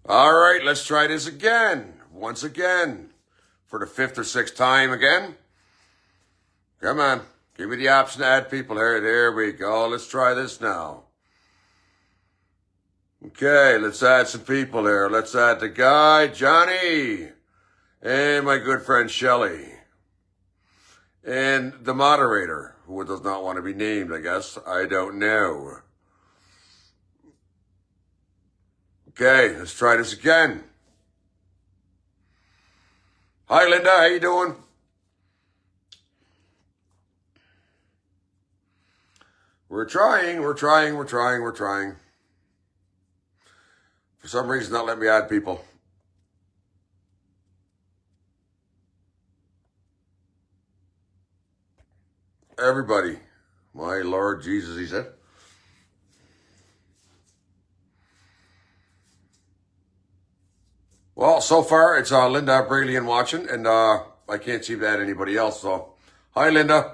All right, let's try this again. Once again. For the fifth or sixth time again. Come on. Give me the option to add people here. There we go. Let's try this now. Okay, let's add some people here. Let's add the guy, Johnny. And my good friend, Shelly. And the moderator, who does not want to be named, I guess. I don't know. Okay, let's try this again. Hi, Linda. How you doing? We're trying. For some reason, not letting me add people. Everybody. My Lord Jesus, he said. Well, so far, it's Linda Braley watching, and I can't seem to add anybody else, so. Hi, Linda.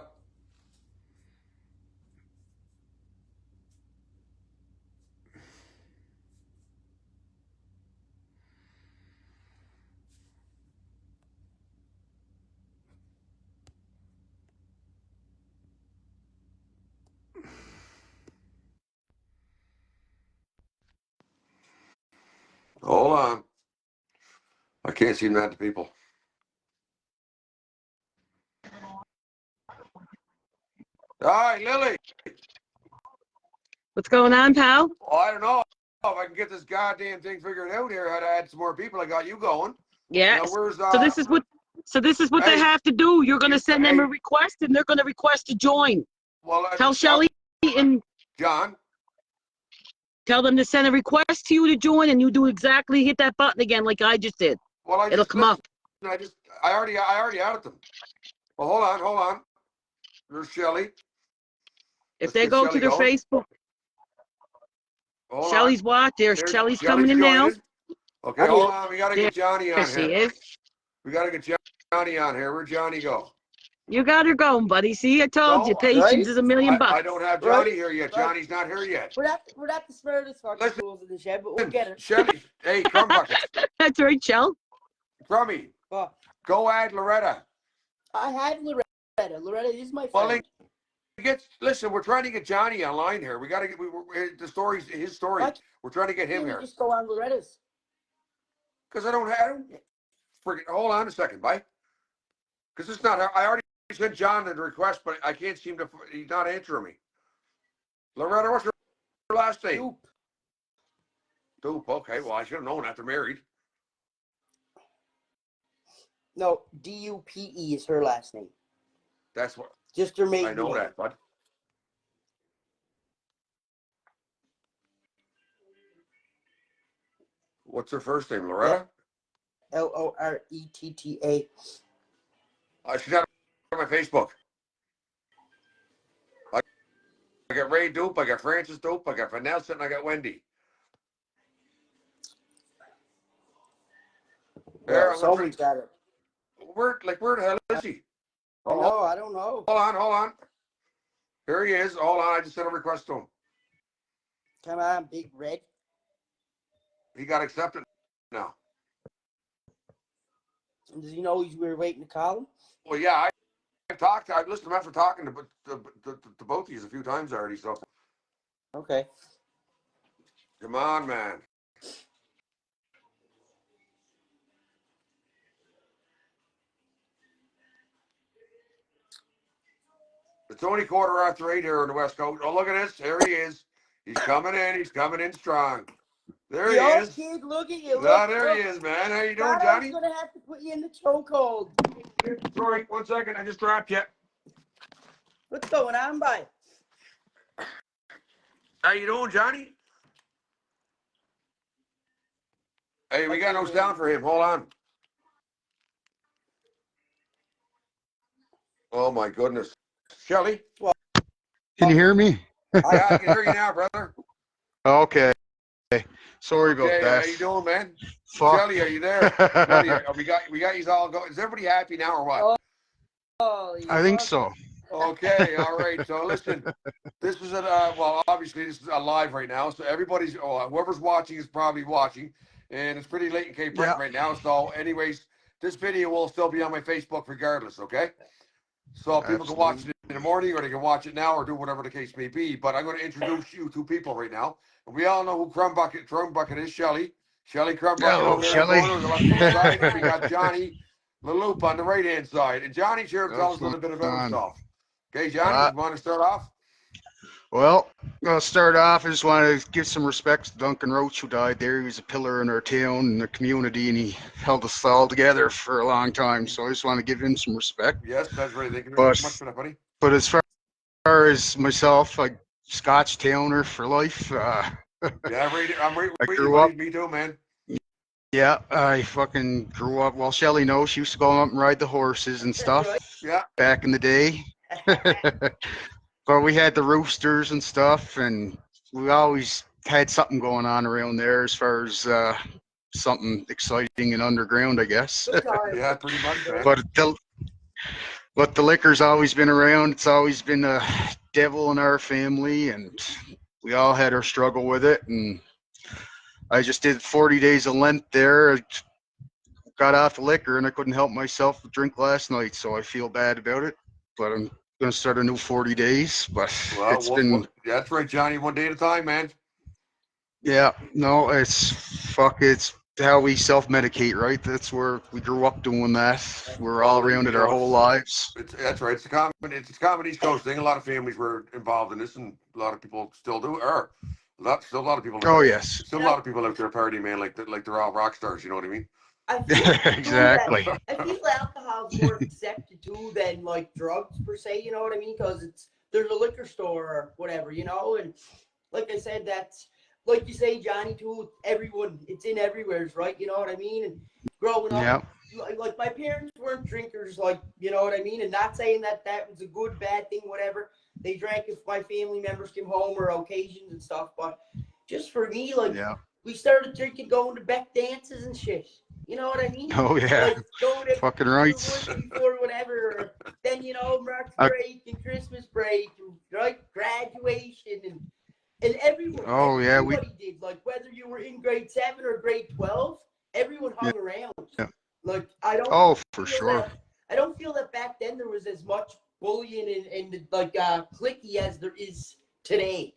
Hold on. I can't seem to add the people. Hi, Lily. What's going on, pal? Well, I don't know if I can get this goddamn thing figured out here. How to add some more people. I got you going. Yeah. Now, where's So this is what hey, they have to do. You're going to send them a hey. request, and they're going to request to join. Well, Tell Shelly and John. tell them to send a request to you to join, and you do exactly hit that button again, like I just did. Well, It'll come up. I already added them. Well, hold on. There's Shelly. If they go to their Facebook, Shelly's watch. There's Shelly's coming in now. Okay, hold on. We gotta get Johnny on here. She is. We gotta get Johnny on here. Where'd Johnny go? You got her going, buddy. See, I told you, patience is $1,000,000 bucks. I don't have Johnny here yet. Johnny's not here yet. We're not the smartest fucking tools in the shed, but we'll get it. Shelly, hey, Crumb Bucket. That's right, Shell. Crummy, go add Loretta. I had Loretta. Loretta is my friend. Well, listen, we're trying to get Johnny online here. We gotta get his story. We're trying to get him here. Just go on Loretta's. Because I don't. Freaking. Hold on a second, bye. Because it's not. I already sent John the request, but I can't seem to. He's not answering me. Loretta, what's your last name? Dupe. Okay. Well, I should have known after married. No, D-U-P-E is her last name. That's what. Just her maiden name. I know name. that, bud. What's her first name, Loretta? L-O-R-E-T-T-A. She's not on my Facebook. I got Ray Dupe, I got Francis Dupe, I got Vanessa, and I got Wendy. Well, somebody's got it. Where the hell is he? I don't know. Hold on. Here he is. Hold on, I just sent a request to him. Come on, Big Red. He got accepted now. Does he know we were waiting to call him? Well, yeah, I've listened to him after talking to both of you a few times already, so. Okay. Come on, man. It's only 8:15 here on the West Coast. Oh, look at this. Here he is. He's coming in. He's coming in strong. There he is. Kid, look at you. There he is, man. How you doing, Johnny? I'm going to have to put you in the chokehold. Sorry, 1 second. I just dropped you. What's going on, bye? How you doing, Johnny? Hey, we got no sound for him. Hold on. Oh, my goodness. Shelly? Can you hear me? Yeah, I can hear you now, brother. Okay. Sorry about that. How you doing, man? Fuck. Shelly, are you there? we got you all going. Is everybody happy now or what? I think so. Okay, all right. So listen, this is obviously this is live right now. So everybody's, whoever's watching is probably watching. and it's pretty late in Cape Yeah. Breton right now. So, anyways, this video will still be on my Facebook regardless. Okay. So people can watch it in the morning, or they can watch it now, or do whatever the case may be. But I'm going to introduce you to people right now. And we all know who Crumbucket is. Shelly Crumbucket Hello, over there in the Shelley. corner on the left-hand side. And we got Johnny LaLoop on the right-hand side. And Johnny's here to tell us a little bit about himself. Okay, Johnny, you want to start off? Well, I'll start off. I just want to give some respect to Duncan Roach, who died there. He was a pillar in our town and the community, and he held us all together for a long time. So I just want to give him some respect. Yes, that's right. Thank you very much for that, buddy. But as far as myself, I Scotch Towner for life. Yeah, I'm right I with grew you, buddy. up. Me too, man. Yeah, I fucking grew up. Well, Shelly knows she used to go out and ride the horses and stuff Yeah. back in the day. But we had the roosters and stuff, and we always had something going on around there as far as something exciting and underground, I guess. Yeah, pretty much, man. But the liquor's always been around. It's always been a devil in our family, and we all had our struggle with it. And I just did 40 days of Lent there. I got off the liquor, and I couldn't help myself to drink last night, so I feel bad about it. But I'm going to start a new 40 days. But it's been... That's right, Johnny. One day at a time, man. Yeah, no, it's how we self-medicate, right? That's where we grew up doing that. We're all around it our whole lives. That's right. It's a common East Coast thing. A lot of families were involved in this, and a lot of people still do. Still a lot of people. Oh yes. Still a lot of people out there partying, man. Like they're all rock stars. You know what I mean? I feel Exactly. I feel alcohol's more accepted too than like drugs per se. You know what I mean? Because there's a liquor store or whatever, you know. And like I said, that's like you say, Johnny, too. Everyone, it's in everywhere's, right? You know what I mean? And growing up, like my parents weren't drinkers, like, you know what I mean? And not saying that was a good, bad thing, whatever. They drank if my family members came home or occasions and stuff. But just for me, like, we started drinking, going to Beck dances and shit. You know what I mean? Oh yeah. Like, going to fucking right. Before whatever. Or then, you know, March break and Christmas break, right? Graduation and everyone. Oh yeah, everybody did. Like whether you were in grade 7 or grade 12, everyone hung around. Yeah. Like I don't. Oh, for sure. I don't feel that back then there was as much bullying and like cliquey as there is today.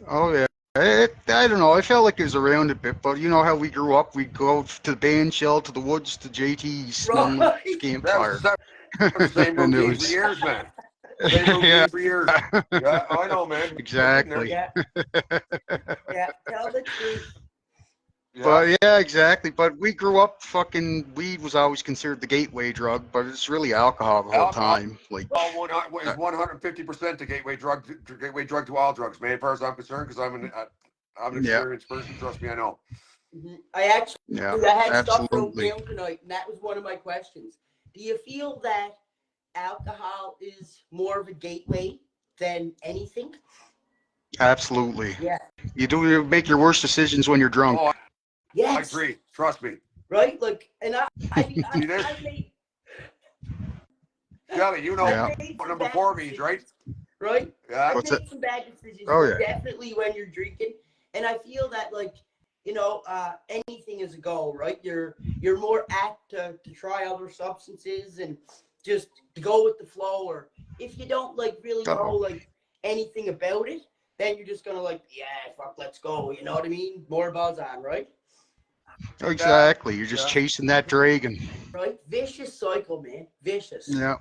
Oh yeah. I don't know. I felt like it was around a bit, but you know how we grew up. We'd go to the band shell, to the woods, to JT's, campfire. That was the same routine for years, man. Same routine for years. Yeah, I know, man. Exactly. Yeah. Yeah. Tell the truth. Yeah. But yeah, exactly. But we grew up fucking weed was always considered the gateway drug, but it's really alcohol the whole time. Like, well, it's 150% the gateway drug to all drugs, man. As far as I'm concerned, because I'm an experienced person. Trust me, I know. Mm-hmm. I had stuff wrote absolutely. down tonight, and that was one of my questions. Do you feel that alcohol is more of a gateway than anything? Absolutely. Yeah. You make your worst decisions when you're drunk. Oh, Yes. I agree. Trust me. Right? Like, and I made. Shelly, you know Yeah. what number 4 means, right? Right? Yeah. I've made some bad decisions. Oh, yeah. Definitely when you're drinking. And I feel that, like, you know, anything is a goal, right? You're more apt to try other substances and just to go with the flow. Or if you don't, like, really know, like, anything about it, then you're just going to, like, yeah, fuck, let's go. You know what I mean? More buzz on, right? Exactly. You're just chasing that dragon. Right? Vicious cycle, man. Vicious. Yeah.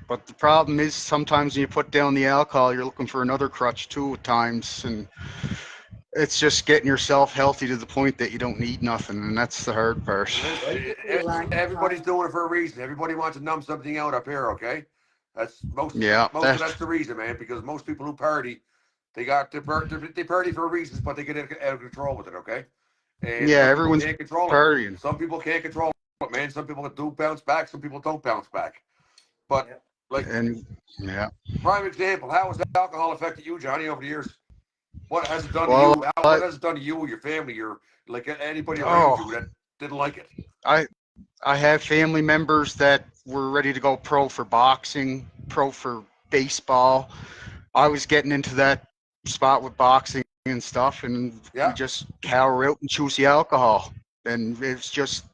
But the problem is sometimes when you put down the alcohol, you're looking for another crutch too at times. And it's just getting yourself healthy to the point that you don't need nothing. And that's the hard part. Everybody's doing it for a reason. Everybody wants to numb something out up here, okay? That's that's the reason, man, because most people who party, they party for reasons, but they get out of control with it, okay? And everyone's can't control partying. It. Some people can't control it, man. Some people do bounce back, some people don't bounce back. But prime example, how has alcohol affected you, Johnny, over the years? What has it done to you? What has it done to you or your family or like anybody around you that didn't like it? I have family members that were ready to go pro for boxing, pro for baseball. I was getting into that spot with boxing and stuff, and Yeah. we just cower out and choose the alcohol. And it's just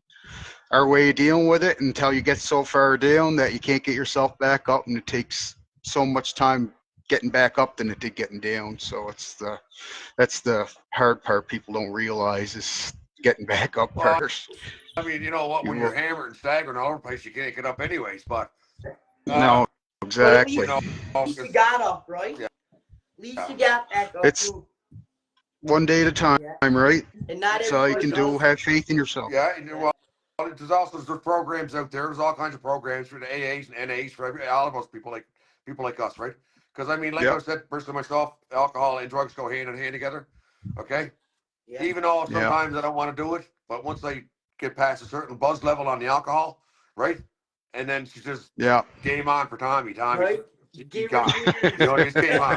our way of dealing with it until you get so far down that you can't get yourself back up, and it takes so much time getting back up than it did getting down. So that's the hard part people don't realize is getting back up Well, first. I mean, you know what? When you're hammered and staggering all over the place, you can't get up anyways. But No, But at exactly. you know, least you got up, right? Yeah. At least you got back up. It's- too. One day at a time, Yeah. right? And not That's all you can everybody do. does. Have faith in yourself. yeah, you know, well, there's also programs out there. There's all kinds of programs for the AAs and NAs for all of us people like us, right? Because I mean, like Yep. I said, personally myself, alcohol and drugs go hand in hand together. Okay. Yeah. Even though Yeah. sometimes I don't want to do it, but once I get past a certain buzz level on the alcohol, right? And then she just Yeah. game on for Tommy. Tommy, Right? you Give got her it. You know, it's game on.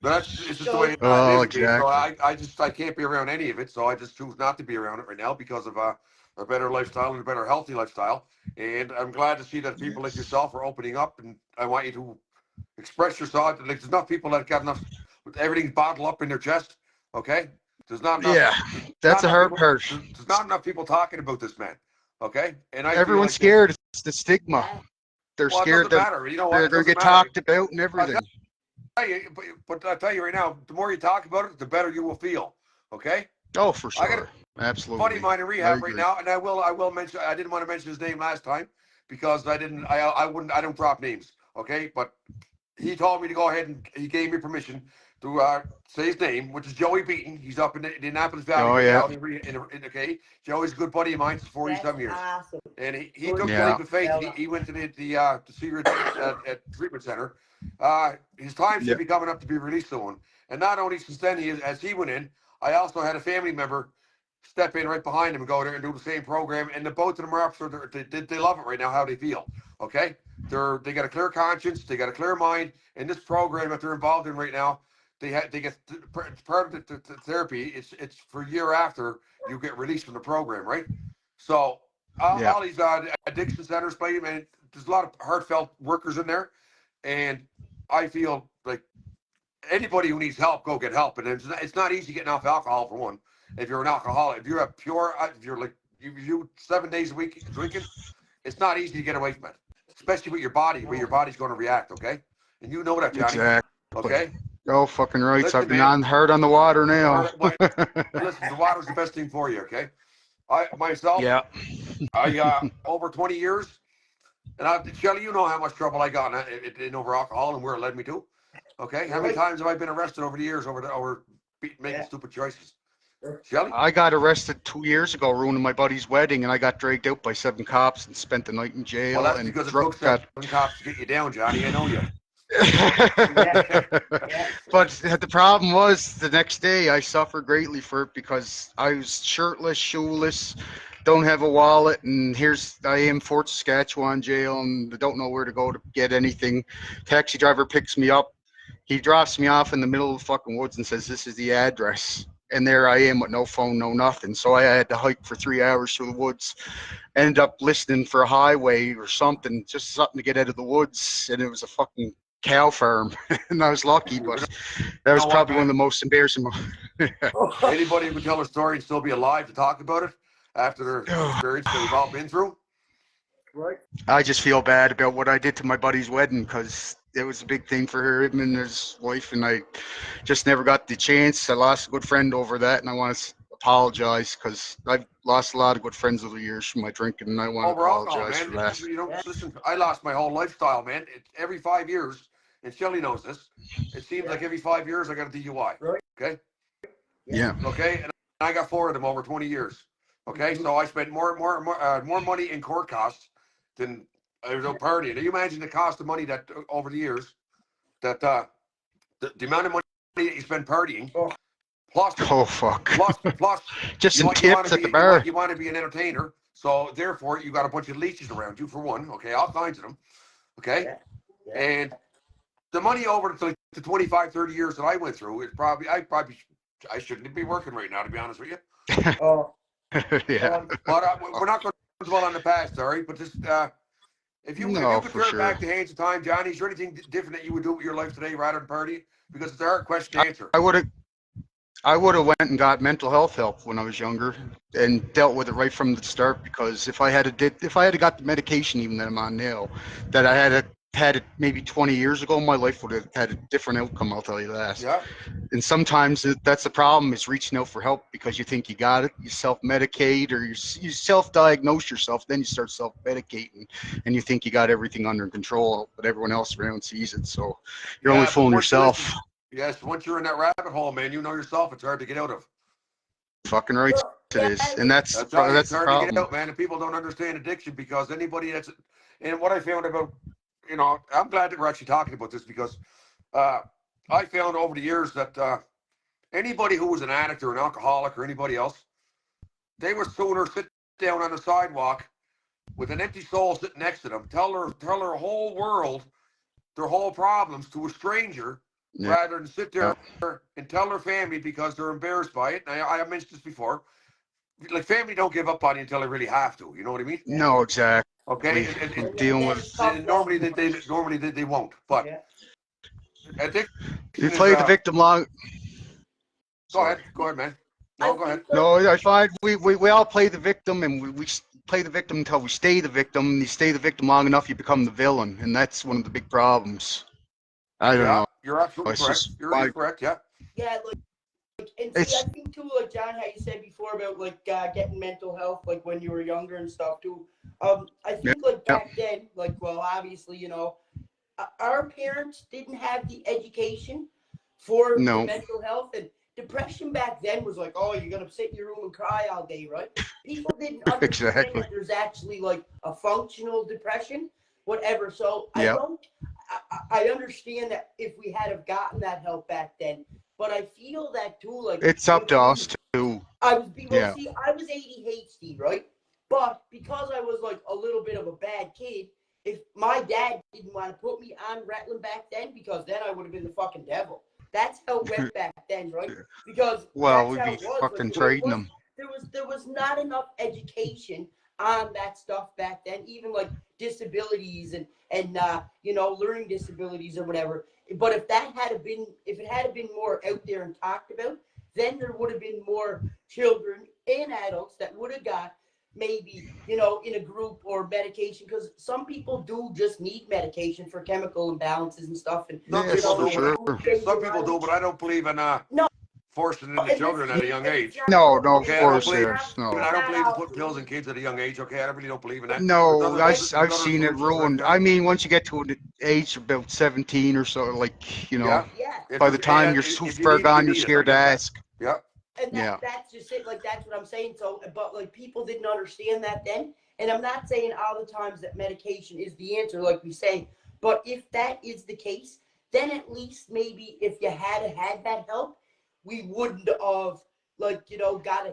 But that's it's just the way it Oh, is. Okay, so exactly. I can't be around any of it. So I just choose not to be around it right now because of a better lifestyle and a better healthy lifestyle. And I'm glad to see that people like yourself are opening up, and I want you to express yourself. Like there's enough people that got enough, everything's bottled up in their chest. Okay, there's not enough. Yeah. That's the not enough hard people, part. There's not enough people talking about this man. Okay, and I feel Everyone's like scared. It's the stigma. Yeah. They're Well, it scared doesn't that matter. You know what? they're It going to doesn't get matter. talked about and everything. But I tell you right now, the more you talk about it, the better you will feel. Okay. Oh, for I got sure. Absolutely. Buddy of mine in rehab right agree. now, and I will mention. I didn't want to mention his name last time because I didn't. I wouldn't. I don't drop names. Okay, but he told me to go ahead and he gave me permission to say his name, which is Joey Beaton. He's up in the Indianapolis Valley. Oh, right yeah. now okay, Joey's a good buddy of mine for 40-some years, Awesome. and he Good took the Yeah. leap of faith. He went to the Secret at treatment center. His time should Yeah. be coming up to be released soon. And not only since then, as he went in, I also had a family member step in right behind him and go there and do the same program. And the both of them are up, so they love it right now. How they feel, okay? They got a clear conscience, they got a clear mind. In this program that they're involved in right now, they get part of the therapy. It's for a year after you get released from the program, right? So Yeah. all these addiction centers, man, there's a lot of heartfelt workers in there, and I feel like anybody who needs help, go get help. And it's not easy getting off alcohol for one. If you're an alcoholic, if you're if you're like you 7 days a week drinking, it's not easy to get away from it, especially with your body, where your body's going to react. Okay, and you know that, Johnny. Exactly. Okay. Oh, fucking right. Listen, I've been man. on hard on the water now. Listen, the water's the best thing for you. Okay. I myself, Yeah. I over 20 years, and Shelly, you know how much trouble I got in over alcohol and where it led me to. Okay, how many times have I been arrested over the years over making stupid choices? Shelly? I got arrested 2 years ago, ruining my buddy's wedding, and I got dragged out by 7 cops and spent the night in jail. Well, that's and because it took 7 cops to get you down, Johnny. I know you. But the problem was the next day I suffered greatly for it because I was shirtless, shoeless, don't have a wallet, and here's I am Fort Saskatchewan jail and I don't know where to go to get anything. Taxi driver picks me up. He drops me off in the middle of the fucking woods and says, "This is the address." And there I am with no phone, no nothing. So I had to hike for 3 hours through the woods. Ended up listening for a highway or something, just something to get out of the woods. And it was a fucking cow farm. And I was lucky, but that was probably one of the most embarrassing. Anybody who can tell a story and still be alive to talk about it after their experience that we've all been through. Right. I just feel bad about what I did to my buddy's wedding because it was a big thing for him and his wife, and I just never got the chance. I lost a good friend over that, and I want to apologize because I've lost a lot of good friends over the years from my drinking, and I want to Overall, apologize man, for that. you know, listen, I lost my whole lifestyle, man. Every 5 years, and Shelly knows this, it seems like every 5 years I got a DUI. Right. Okay? Yeah. Okay? And I got 4 of them over 20 years. Okay? So I spent more money in court costs than I was out partying. Can you imagine the cost of money that over the years, that the amount of money that you spend partying, plus Oh, fuck. plus Just some you tips wanna at be, the bar. You want to be an entertainer, so therefore you got a bunch of leeches around you for one. Okay, all kinds of them. Okay, Yeah. and the money over the 25, 30 years that I went through is probably I shouldn't be working right now, to be honest with you. Oh, Yeah. But we're not going to dwell on the past, all right? But just if you No, could for turn sure. back the hands of time, Johnny, is there anything different that you would do with your life today rather than party? Because it's a hard question to answer. I would have I would have went and got mental health help when I was younger and dealt with it right from the start, because if I had got the medication even that I'm on now, that I had it maybe 20 years ago, my life would have had a different outcome, I'll tell you that. Yeah. And sometimes that's the problem, is reaching out for help because you think you got it, you self-medicate, or you self-diagnose yourself, then you start self-medicating and you think you got everything under control, but everyone else around sees it, so you're only Yeah, but fooling once you yourself. listen, yes, once you're in that rabbit hole, man, you know yourself. It's hard to get out of. Fucking right Well, it yeah, is, and that's That's how it's the hard to get problem. out, man. And people don't understand addiction because anybody that's, and what I found about, you know, I'm glad that we're actually talking about this because I found over the years that anybody who was an addict or an alcoholic or anybody else, they would sooner sit down on the sidewalk with an empty soul sitting next to them, tell their whole world, their whole problems to a stranger, Yeah. rather than sit there and tell their family because they're embarrassed by it. And I mentioned this before. Like family don't give up on you until they really have to. You know what I mean? No, exactly. Okay. We're and dealing then with. it's tough Normally love. they won't. But Yeah. addiction You is play the victim long. Go Sorry. ahead, man. I No, go ahead. think No, I find we all play the victim, and we play the victim until we stay the victim. And you stay the victim long enough, you become the villain, and that's one of the big problems. I don't Yeah, know. you're absolutely It's correct. just You're correct. Yeah. yeah, and see, I it's think too, like John, how you said before about like getting mental health, like when you were younger and stuff too. I yeah, think like yeah, back then, like well, obviously, you know, our parents didn't have the education for the no, mental health, and depression back then was like, oh, you're gonna sit in your room and cry all day, right? People didn't understand exactly. that there's actually like a functional depression, whatever. So I Yeah, don't. I understand that if we had have gotten that help back then, but I feel that too, like it's up if to we us too. I was well. Yeah, See, I was ADHD, right? But because I was like a little bit of a bad kid, if my dad didn't want to put me on Ritalin back then, because then I would have been the fucking devil. That's how it went back then, right? Because well, that's we'd how be it was. Like fucking there trading was them. there was not enough education on that stuff back then. Even like disabilities and you know, learning disabilities or whatever. But if that had been if it had been more out there and talked about, then there would have been more children and adults that would have got maybe, you know, in a group or medication, because some people do just need medication for chemical imbalances and stuff, and Some Yes, people you know, for do, if but sure. food change some your people do, mind. but I don't believe in No, forcing it into and that's children at a young and it's age. not No, all no, of Okay, I don't course believe. there's no. I it's don't not believe in all putting pills in kids at a young age. Okay, I really don't believe in that. No, and I've There's other seen it solutions out ruined. there. I mean, once you get to an age of about 17 or so, like, you know, Yeah. yeah. If by the there's time you're so if you far need it, you gone, you're need it. I scared to get that. ask. Yeah. And Yeah, that's just it. Like that's what I'm saying. So, but like people didn't understand that then. And I'm not saying all the times that medication is the answer, like we say. But if that is the case, then at least maybe if you had that help, we wouldn't have like you know got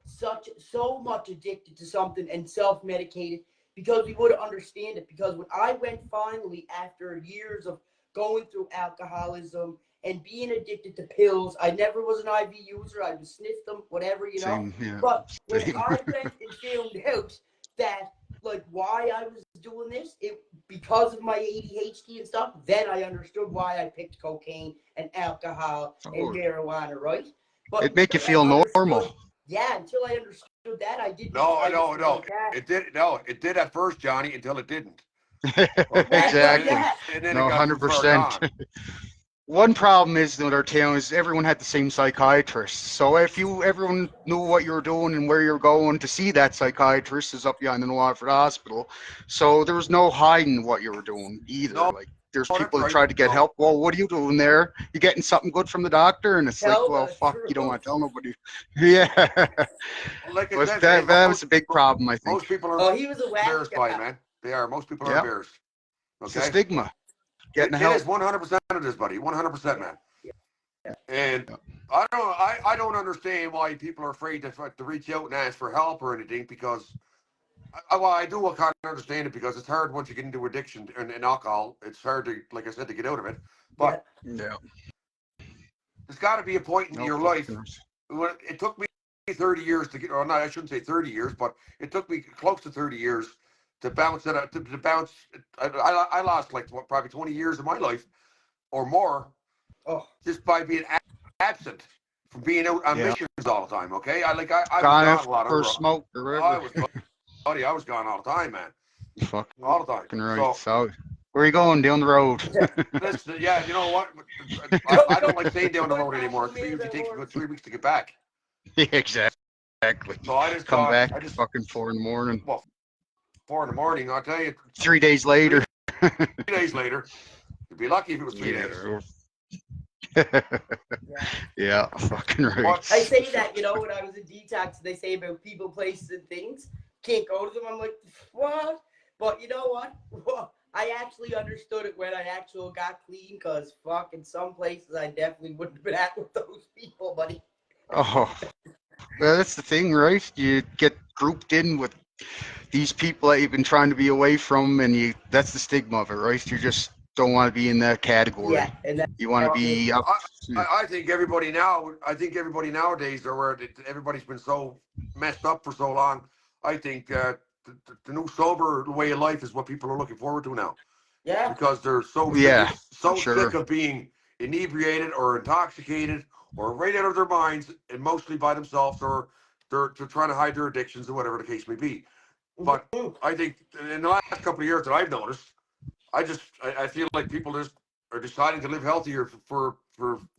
so much addicted to something and self medicated, because we would understand it. Because when I went finally after years of going through alcoholism and being addicted to pills. I never was an IV user. I would sniff them, whatever, you know. same. Yeah, But when same. I went and found out that like why I was doing this, it because of my ADHD and stuff, then I understood why I picked cocaine and alcohol and Oh, marijuana, right? But it make you until I feel understood, normal. yeah, until I understood that, I didn't. No, I just no, was no. like, ah, It did. No, it did at first, Johnny, until it didn't. yeah, Okay, well, Exactly. yeah, and then it No, got too far 100%. gone. One problem is with our town is everyone had the same psychiatrist. So if everyone knew what you were doing and where you're going to see that psychiatrist is up behind the New Waterford Hospital. So there was no hiding what you were doing either. No, Like there's that's people that right. tried to get No, help. Well, what are you doing there? You getting something good from the doctor? And it's like, tell well, the fuck, you don't truth. want to tell nobody. Yeah. like I But said, man, that was a big problem, I think. most people are Oh, he was a whack embarrassed by it, job. man. They are. Most people are Yeah. embarrassed. It's the Okay, stigma. Getting it help. is 100% of this, buddy. 100%, man. Yeah. And Yeah. I don't understand why people are afraid to reach out and ask for help or anything, because well, I do kind of understand it, because it's hard once you get into addiction and alcohol. It's hard to, like I said, to get out of it. Yeah. But Yeah. there's got to be a point in No your life. fucking. It took me 30 years to get, or not, I shouldn't say 30 years, but it took me close to 30 years to bounce it up, to bounce. I lost like probably 20 years of my life or more Oh, just by being absent. from being out on Yeah. missions all the time. Okay, I was Gone gone out a lot. for a smoke or I whatever. was, buddy, I was gone all the time, man, all the time. Fucking right. So So, where are you going? Down the road. listen, yeah, you know what? I don't like staying down the road anymore because it usually takes a good 3 weeks to get back. Yeah, exactly. So I just Come thought, back I just fucking 4 in the morning. well, 4 in the morning. I'll tell you, 3 days later. 3 days later, you'd be lucky if it was 3 days. Yeah, fucking right. But I say that, you know, when I was in detox, they say about people, places, and things. Can't go to them. I'm like, what? But you know what? Well, I actually understood it when I actually got clean, because fucking some places I definitely wouldn't have been at with those people, buddy. Oh, well, that's the thing, right? You get grouped in with these people that you've been trying to be away from, and that's the stigma of it, right? You just don't want to be in that category. Yeah, and that, You want to be up. I think everybody now, I think everybody nowadays are where everybody's been so messed up for so long. I think the new sober way of life is what people are looking forward to now, yeah, because they're so Yeah, so for sure. sick of being inebriated or intoxicated or right out of their minds, and mostly by themselves, or they're trying to hide their addictions or whatever the case may be. But I think in the last couple of years that I've noticed, I feel like people just are deciding to live healthier for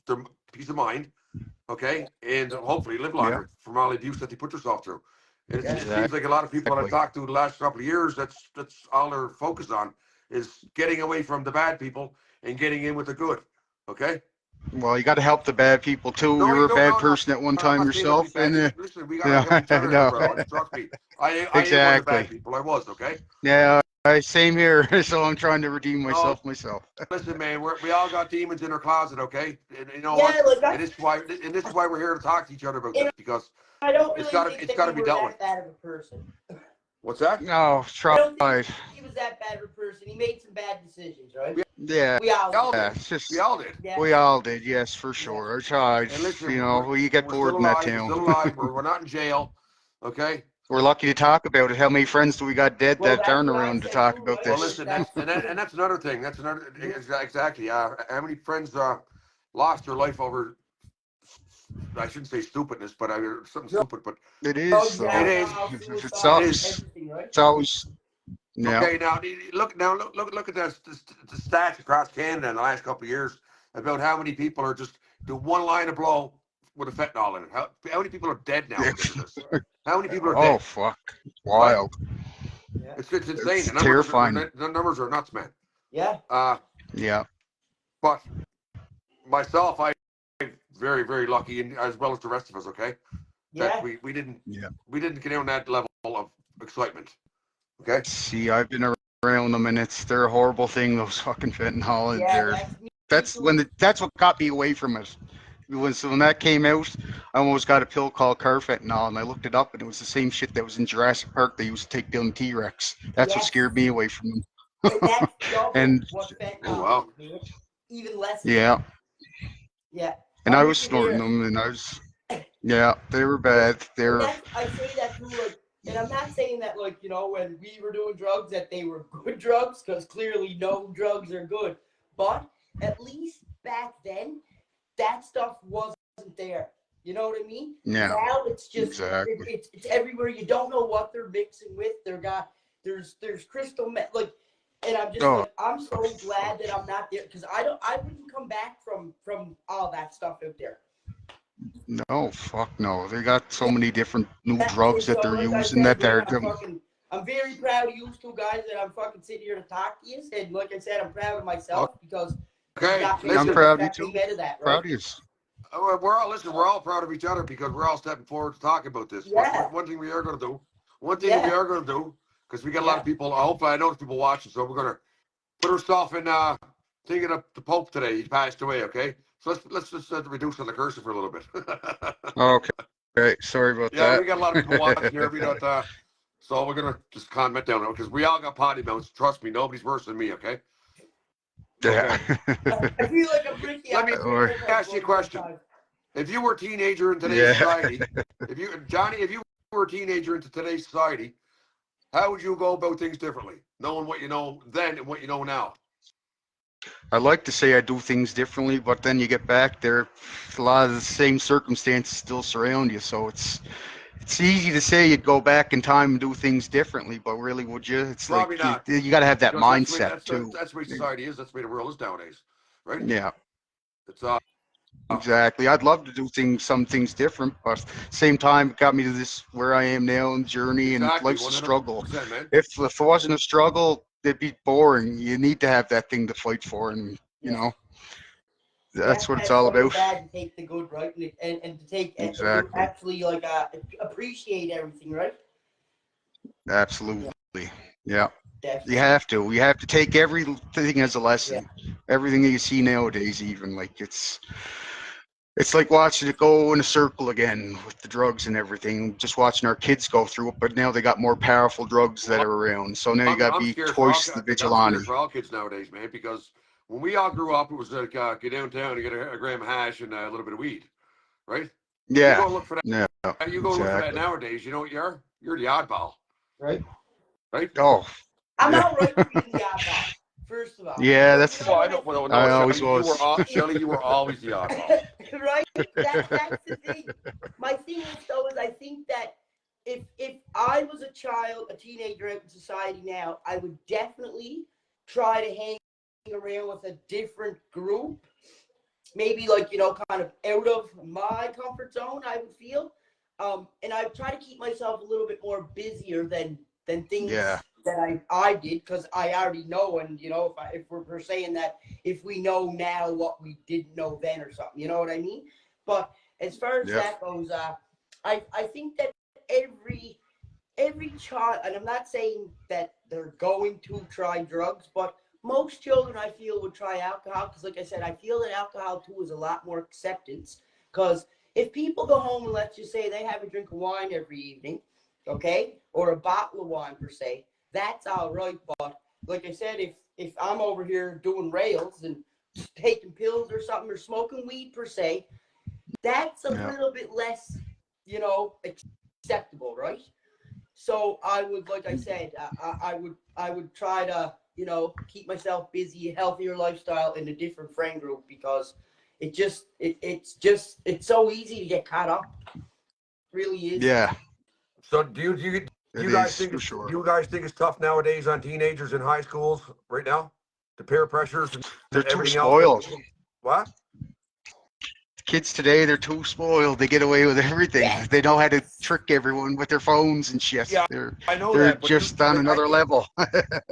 their peace of mind, okay, and hopefully live longer from all the abuse that they put themselves through. And it seems like a lot of people that I've talked to the last couple of years, that's all they're focused on, is getting away from the bad people and getting in with the good. Okay. Well, you got to help the bad people too. No, You were you a don't. bad No, person at one I'm time not saying don't be yourself, bad. and Listen, we gotta help each other, no, brother. Trust me. I am one of the bad exactly. people. I was, okay. Yeah, same here. So I'm trying to redeem No, myself myself. listen, man. We all got demons in our closet, okay. And you know yeah, what? like And this is why we're here to talk to each other about You this, because I don't it's really gotta think it's that gotta you be were dealt that with. bad of a person. What's that? No, I tried. don't think he was that bad of a person. He made some bad decisions, right? Yeah, We all We all did. yeah. did. It's just We all did. Yeah. we all did. Yes, for sure. I tried. And listen, You know, you get we're bored still in that alive. We're town. still alive. We're not in jail, okay. We're lucky to talk about it. How many friends do we got dead Well, that that's aren't what I around to said talk too, about right? Well, this? listen, that's another thing. That's another exactly. How many friends lost their life over? I shouldn't say stupidness, but something stupid. But It Drugs, is though. it is. alcohol, It's suicide, It is. everything, right? it's always yeah. Okay, now look at the stats across Canada in the last couple of years about how many people are just do one line of blow with a fentanyl in it. How many people are dead now because of this? How many people are Oh dead? fuck, Right? wild. Yeah. It's insane. It's terrifying. The numbers are nuts, man. Yeah. Yeah. But myself, I'm very, very lucky, and as well as the rest of us. Okay, that Yeah. we didn't Yeah. get on that level of excitement. Okay. See, I've been around them, and they're a horrible thing. Those fucking fentanyl. And Yeah. that's what got me away from it. When that came out, I almost got a pill called carfentanil, and I looked it up, and it was the same shit that was in Jurassic Park. They used to take down T-Rex. That's what Yes. scared me away from them. And that's double And what fentanyl Oh, wow. is, man. Even less. yeah, Yeah. and I I'm was with you there. snorting them, and yeah, they were bad. They And were. I say that too, like, and I'm not saying that, like, you know, when we were doing drugs that they were good drugs, because clearly no drugs are good. But at least back then, that stuff wasn't there. You know what I mean? Yeah, Now it's just exactly. it's everywhere. You don't know what they're mixing with. There's crystal like, and I'm just Oh. like, I'm so glad that I'm not there, because I wouldn't come back from all that stuff out there. No, fuck no. They got so many different new That's drugs so, that they're like I using said, that they're. man, I'm very proud of you two guys that I'm fucking sitting here to talk to you. And like I said, I'm proud of myself because Okay. you got me Listen, I'm proud of you affecting too. out of that, Proud right? of you. we're all proud of each other because we're all stepping forward to talk about this. Yeah. One thing we are going to do, because we got a lot of people. Hopefully, I know there's people watching, so we're going to put ourselves in thinking of the Pope today. He passed away. Okay, so let's just reduce on the cursor for a little bit. Okay. Okay. Sorry about Yeah, that. we got a lot of people watching here. We don't. So we're gonna just comment down on it because we all got potty mouths. Trust me, nobody's worse than me. Okay. Yeah. I feel like I'm Ricky. Let me ask you a question. If you were a teenager in today's society, Johnny, if you were a teenager into today's society, how would you go about things differently, knowing what you know then and what you know now? I like to say I do things differently, but then you get back there, a lot of the same circumstances still surround you. So it's easy to say you'd go back in time and do things differently, but really, would you? It's Probably like not, you got to have that because mindset too. that's the way society is. That's the way the world is nowadays, right? Yeah, It's exactly. I'd love to do some things different, but same time, it got me to this where I am now in the journey, and exactly life's a struggle. 100%, man. If it wasn't a struggle, it'd be boring. You need to have that thing to fight for, and you Yeah. know You that's have what to it's have all something about. bad to take the good, right? And to take and to Exactly. actually like appreciate everything, right? Absolutely. Yeah. Definitely. You have to take everything as a lesson. Everything that you see nowadays, even like it's like watching it go in a circle again with the drugs and everything. Just watching our kids go through it, but now they got more powerful drugs that are around. So now you got to I'm be scared for all twice the like I'm scared vigilante. for all kids nowadays, man. Because when we all grew up, it was like get downtown and get a gram of hash and a little bit of weed, right? You Yeah. go look for that. Yeah. You go look for that Exactly. nowadays. You know what you are? You're the oddball, Right. right? Oh. I'm Yeah. not right for being the oddball. First of all. Yeah. But That's. you know Well, I what know. I Well, think? no, I always Shelly, was. Shelly, you were always the oddball. Right? That's the thing. My thing is though is I think that if I was a child, a teenager out in society now, I would definitely try to hang around with a different group. Maybe like, kind of out of my comfort zone, I would feel. And I try to keep myself a little bit more busier than things Yeah. that I did, because I already know. And if we're saying that if we know now what we didn't know then or something, you know what I mean? But as far as Yep. that goes, I think that every child, and I'm not saying that they're going to try drugs, but most children I feel would try alcohol, because like I said, I feel that alcohol too is a lot more acceptance. Because if people go home and let's just say they have a drink of wine every evening, okay, or a bottle of wine per se, that's all right. But like I said, if I'm over here doing rails and taking pills or something, or smoking weed per se, that's a Yeah. little bit less, acceptable, right? So I would, like I said, I would try to, keep myself busy, a healthier lifestyle in a different friend group, because it's so easy to get caught up. Really is. Yeah. So do It you guys is think for sure. do you guys think it's tough nowadays on teenagers in high schools right now? The peer pressures and They're too everything else. spoiled. What? Kids today, they're too spoiled. They get away with everything. Yeah. They know how to trick everyone with their phones and shit. Yeah, They're I know they're that, but just on another level.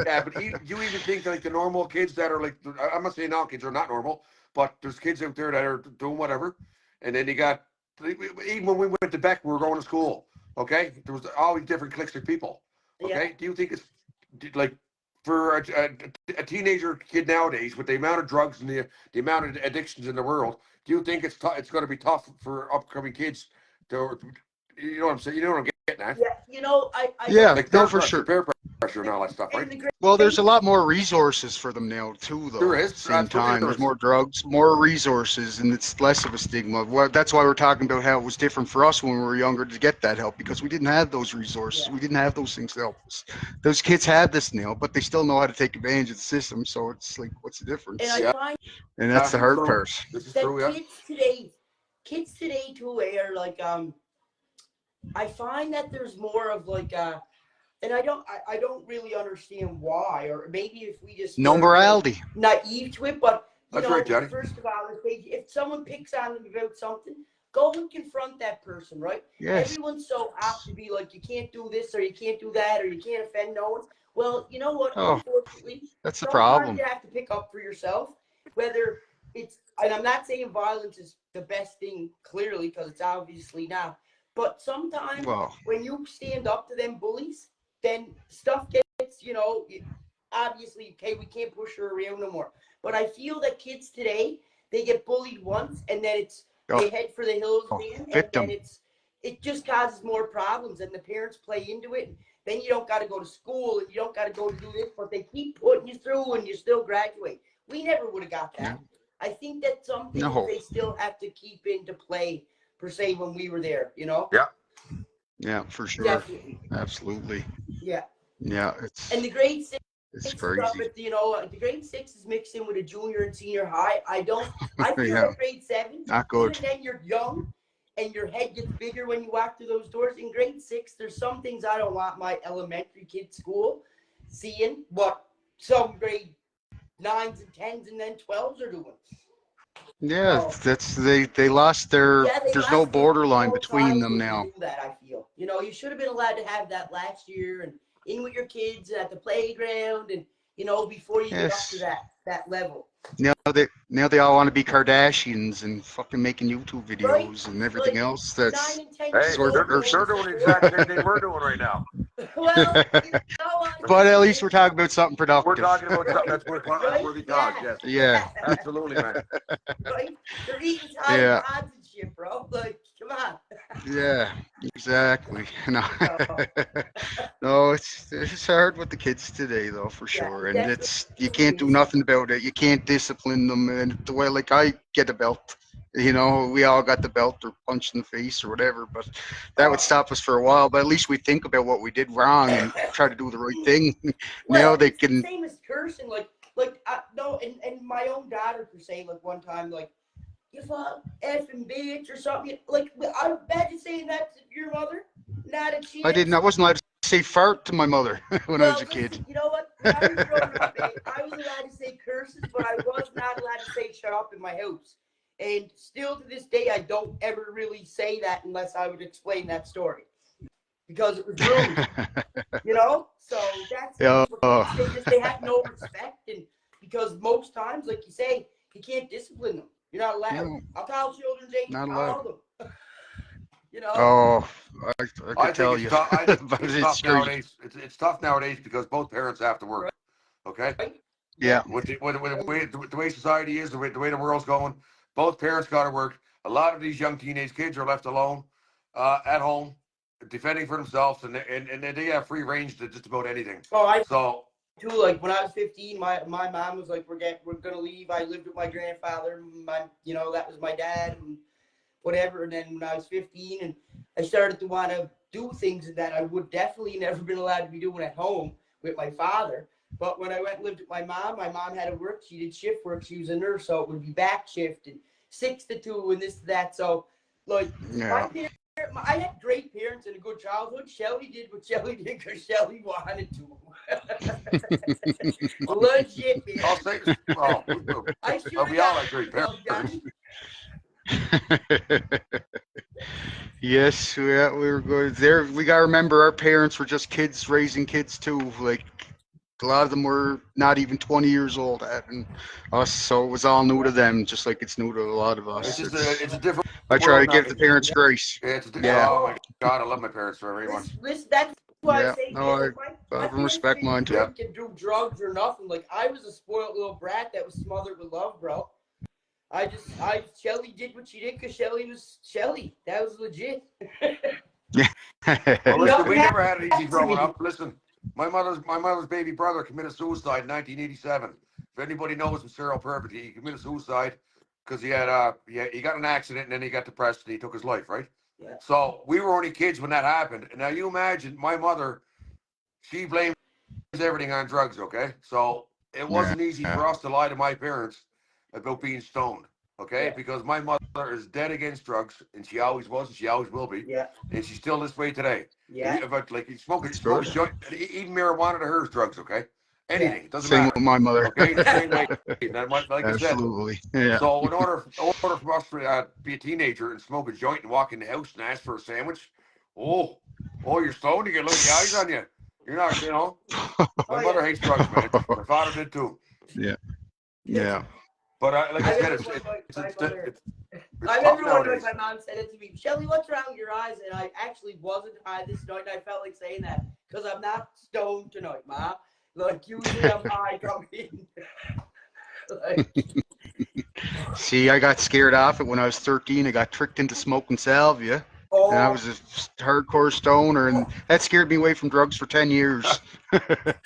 yeah, but you even think like the normal kids that are like, I'm not saying all kids are not normal, but there's kids out there that are doing whatever, and then you got, even when we went to Beck, we were going to school. Okay, there was always different cliques of people. Okay, do you think it's like for a teenager kid nowadays with the amount of drugs and the amount of addictions in the world? Do you think it's going to be tough for upcoming kids to, you know what I'm saying? You know what I'm getting at? Yeah, I Yeah, Like no, for sure. peer pressure, and all that stuff, and right? the great Well, there's a lot more resources for them now too, though. There At is, the same absolutely time, there there's is. more drugs, more resources, and it's less of a stigma. Well, that's why we're talking about how it was different for us when we were younger to get that help, because we didn't have those resources. Yeah. We didn't have those things to help us. Those kids have this now, but they still know how to take advantage of the system. So it's like, what's the difference? And I Yeah. find And that's the hard So, part. this is that true, yeah. kids today too are like, I find that there's more of like and I don't really understand why, or maybe if we just No were morality. naive to it, but That's right, Johnny. first of all, if someone picks on them about something, go and confront that person, right? Yes. Everyone's so apt to be like, you can't do this or you can't do that or you can't offend no one. Well, you know what? Oh, Unfortunately, that's the sometimes problem. you have to pick up for yourself, whether it's, and I'm not saying violence is the best thing, clearly, because it's obviously not. But sometimes Well, when you stand up to them bullies, then stuff gets, obviously, okay, we can't push her around no more. But I feel that kids today, they get bullied once and then they head for the hills, man, and victim. then it just causes more problems, and the parents play into it. And then you don't got to go to school and you don't got to go to do this, but they keep putting you through and you still graduate. We never would have got that. I think that some things No. they still have to keep into play, per se, when we were there, Yeah. Yeah, for sure. Definitely. Absolutely. Yeah. Yeah, it's And the great thing It's Six is up crazy. at the grade 6 is mixed in with a junior and senior high. I feel Yeah. like grade 7, Not good. even then you're young and your head gets bigger when you walk through those doors. In grade 6, there's some things I don't want my elementary kid school seeing what some grade 9s and 10s and then 12s are doing. Yeah, Oh. they lost their. Yeah, they There's no lost their borderline whole between them childhood to now. do that, I feel. You should have been allowed to have that last year and in with your kids at the playground and before you get up to Yes. that level. Now they all want to be Kardashians and fucking making YouTube videos Right? and everything Like else. 9 That's and 10 Hey, years sort old. of they're doing the exact same thing we're doing right now. Well, you know what? but at least we're talking about something We're productive. talking about something that's worth Right? worthy cause. Yes, Yeah. absolutely, man. Right? They're eating Tide Yeah. Pods and shit, bro. Like, come on. Yeah, exactly. No, No. no, it's hard with the kids today, though, for Yeah, sure. And definitely you can't do is. nothing about it. You can't discipline them. And the way, like, I get a belt. We all got the belt or punched in the face or whatever. But that would stop us for a while. But at least we think about what we did wrong and try to do the right thing. Well, Now they it's the can. same as cursing. No, and my own daughter per se, like one time, like, you fuck effing bitch or something. Like, I imagine saying that to your mother. Not a chance. I didn't. I wasn't allowed to say fart to my mother when I was a kid. Listen, you know what? When I was growing up, babe, I was allowed to say curses, but I was not allowed to say shut up in my house. And still to this day, I don't ever really say that unless I would explain that story. Because it was rude, So that's Yeah. they have no respect, and because most times, like you say, you can't discipline them. You're not allowed. No. I'll call children's age. Not I'll allowed. them. Oh, I I could tell think you. it's tough. I think But it's it's tough crazy. nowadays. It's tough nowadays because both parents have to work. Okay. Yeah. With the way society is, the way the world's going, both parents got to work. A lot of these young teenage kids are left alone at home, defending for themselves, and they have free range to just about anything. So too, like when I was 15, my mom was like, we're gonna leave. I lived with my grandfather. That was my dad and whatever. And then when I was 15, and I started to want to do things that I would definitely never been allowed to be doing at home with my father. But when I went and lived with my mom had to work. She did shift work. She was a nurse, so it would be back shift and 6 to 2 and this to that. So, like, Yeah. I had great parents and a good childhood. Shelly did what Shelly did because Shelly wanted to. Legit, man. I'll say, well, we all have great parents. Yes, yeah, we were good there. We gotta remember our parents were just kids raising kids too. Like a lot of them were not even 20 years old having us, so it was all new to them, just like it's new to a lot of us. It's a different. I try to world give now. the parents grace. Yeah. Oh my God, I love my parents very much. Listen, that's why Yeah, I say, no, man, I my love and respect mine too. parents didn't do drugs or nothing. Like, I was a spoiled little brat that was smothered with love, bro. Shelly did what she did because Shelly was Shelly. That was legit. Well, listen, we never had it easy growing up. Listen, my mother's baby brother committed suicide in 1987. If anybody knows him, Cyril Purpett, he committed suicide because he got an accident and then he got depressed and he took his life, right? Yeah. So we were only kids when that happened. And now you imagine my mother, she blames everything on drugs, okay? So it wasn't easy for us to lie to my parents about being stoned, okay? Yeah. Because my mother is dead against drugs, and she always was, and she always will be. Yeah. And she's still this way today. Yeah. But like smoking joint, even marijuana to her is drugs, okay? Anything, it doesn't Same matter. with my mother. Okay, the same way. Like Absolutely. I said. Yeah. So in order for us to be a teenager and smoke a joint and walk in the house and ask for a sandwich, oh, you're stoned. You get little eyes on you. You're not, My mother hates drugs, man. My father did too. Yeah. But like I said, it's I tough remember when nowadays. my mom said it to me, Shelly, what's wrong with your eyes? And I actually wasn't high this night. And I felt like saying that because I'm not stoned tonight, Ma. Like, usually I'm high coming in. See, I got scared off it when I was 13. I got tricked into smoking salvia. And I was a hardcore stoner, and that scared me away from drugs for 10 years.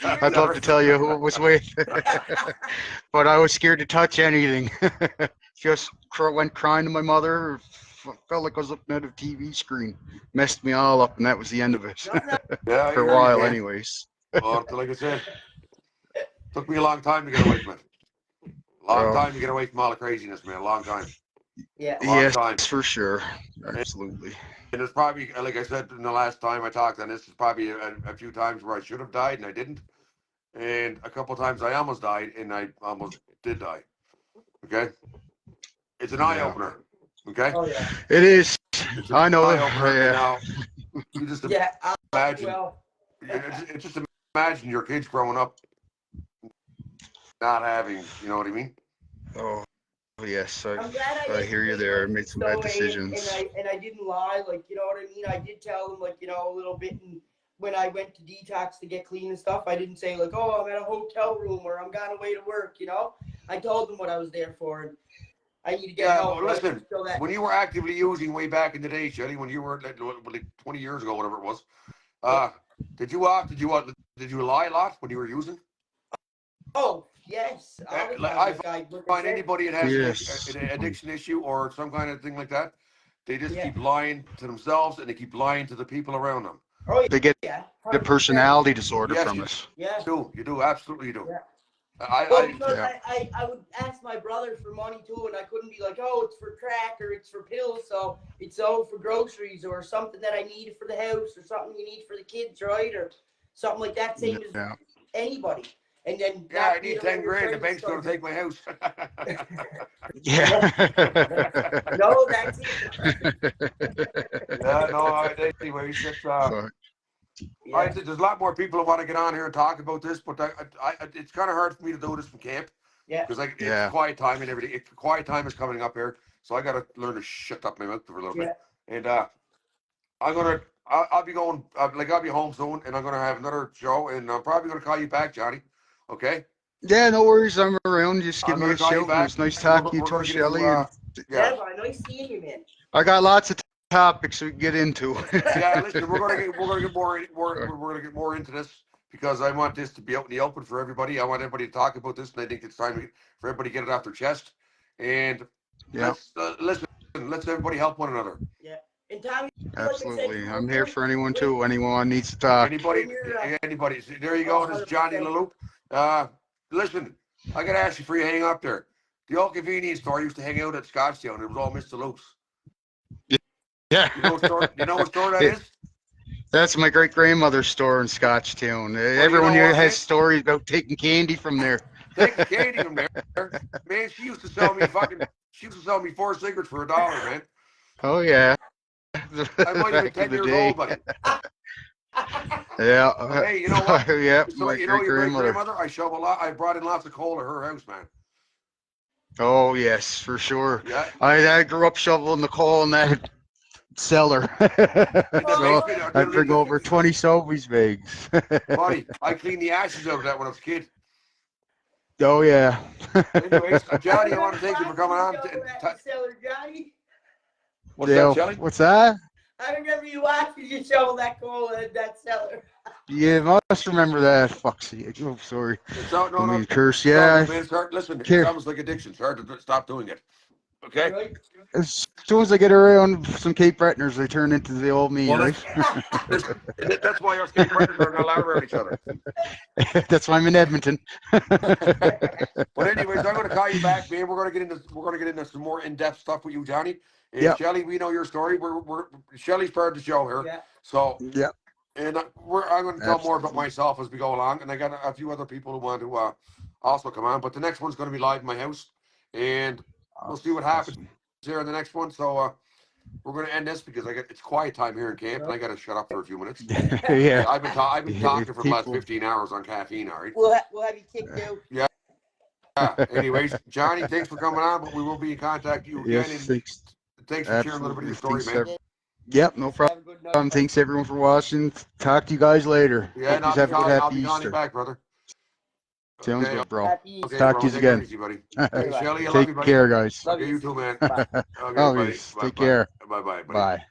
I'd love to tell you who it was with, but I was scared to touch anything. Just went crying to my mother. Felt like I was looking at a TV screen. Messed me all up, and that was the end of it. Yeah, For a while, anyways. Well, like I said, Took me a long time to get away from it. Long Oh. time to get away from all the craziness, man. A long time. Yeah. A long Yes, time. for sure. Absolutely. And it's probably, like I said in the last time I talked on this, is probably a few times where I should have died and I didn't. And a couple of times I almost died and I almost did die. Okay? It's an Yeah. eye opener. Okay? Oh yeah. It is. It's an I know. eye opener. And Yeah. now, you just Yeah. imagine. Well. It's just imagine your kids growing up not having, you know what I mean? Oh, yes. I'm glad I hear you there. I made some bad decisions. And I didn't lie, like, you know what I mean? I did tell them, like, you know, a little bit. And when I went to detox to get clean and stuff, I didn't say, like, oh, I'm at a hotel room or I'm gone away to work, you know? I told them what I was there for. And I need to get Yeah, help. well, right? listen, So that, when you were actively using way back in the day, Shelly, when you were like 20 years ago, whatever it was, did you lie a lot when you were using? oh, yes. All the Like, time, I like like find said. anybody that has Yes. an addiction issue or some kind of thing like that, they just Yeah. keep lying to themselves and they keep lying to the people around them. Oh, They get yeah. the 100%. personality disorder Yes, from you- it. Yeah. You do, absolutely you do. Yeah. I Well, because yeah. I would ask my brother for money too, and I couldn't be like, oh, it's for crack or it's for pills, so it's all for groceries or something that I need for the house or something you need for the kids, right? Or something like that, same as Yeah. anybody. And then yeah, I not need being 10 able to grand. The train bank's going to stuff. take my house. Yeah. No, that's it. Yeah, no, anyways, it's, Fuck. Yeah. there's a lot more people who want to get on here and talk about this, but it's kind of hard for me to do this from camp Yeah. because like Yeah. it's quiet time and everything. Quiet time is coming up here, so I got to learn to shut up my mouth for a little bit. And I'll be going I'll be home soon, and I'm gonna have another show, and I'm probably gonna call you back, Johnny. Okay? Yeah, no worries. I'm around. Just give I'm me gonna a call you shout. It back. was nice talking to you We're too, gonna get into, Shelly. yeah. Yeah, but nice seeing you, man. I got lots of topics we can get into. Yeah, listen, we're gonna get more into this because I want this to be out in the open for everybody. I want everybody to talk about this, and I think it's time for everybody to get it off their chest. And Yeah. let's everybody help one another. Yeah. And Tommy, Absolutely. I'm here for anyone too. Anyone needs to talk. Anybody. So there you go. This is Johnny LaLoop. Listen, I gotta ask you before you hang up there. The old convenience store used to hang out at Scottsdale, and it was all Mr. Luke's. Yeah. You know what store that is? That's my great grandmother's store in Scotchtown. Everyone know here what, has man? stories about taking candy from there. Take the candy from there. Man, she used to sell me 4 cigarettes for $1, man. Oh yeah. I might have been 10 years old, buddy. Yeah. Hey, you know what? Yeah, So my you know great your great grandmother. grandmother? I brought in lots of coal to her house, man. Oh yes, for sure. Yeah. I grew up shoveling the coal in that cellar. So I bring over 20 Sobeys bags. Buddy, I cleaned the ashes out of that when I was a kid. Oh yeah. Anyways, Johnny, I want to thank you for coming on. Johnny. What's Yeah, that, Shelly? what's that? I remember you watching you shovel that coal in that cellar. You must remember that. Fuck's sake. Oh, sorry. It's out, I no. mean, curse. No, Yeah. man, it's hard. Listen, Here. it's almost like addiction. It's hard to stop doing it. Okay? Right? As soon as I get around some Cape Bretoners, they turn into the old me, Well, right? that's why our state partners are not allowed around each other. That's why I'm in Edmonton. But anyways, I'm going to call you back, man. We're going to get into some more in-depth stuff with you, Johnny. And Yep. Shelly, we know your story. Shelly's part of the show here. Yeah. So, Yep. and I'm going to tell more about myself as we go along. And I got a few other people who want to also come on. But the next one's going to be live in my house, and we'll see what happens here in the next one. So we're going to end this because it's quiet time here in camp, and I got to shut up for a few minutes. Yeah. I've been talking for the last People- 15 hours on caffeine. All right. We'll have you kicked out. Yeah. Anyways, Johnny, thanks for coming on, but we will be in contact with you again. Yes, And thanks. thanks for sharing a little bit of your story, Absolutely. man. Yep, no problem. Have a good night. Thanks everyone for watching. Talk to you guys later. Yeah, and Hope I'll you be have a good calling, I'll happy be calling you Easter. back, brother. Sounds Okay, good, bro. Happy Easter. Okay, Talk bro, to you take it again. easy, buddy. Bye-bye. Hey, Shelly, I love you, Take buddy. care, guys. Love Okay, you. you too, man. Bye. Okay, Oh, buddy. yes. Take care. Bye-bye, buddy. Bye.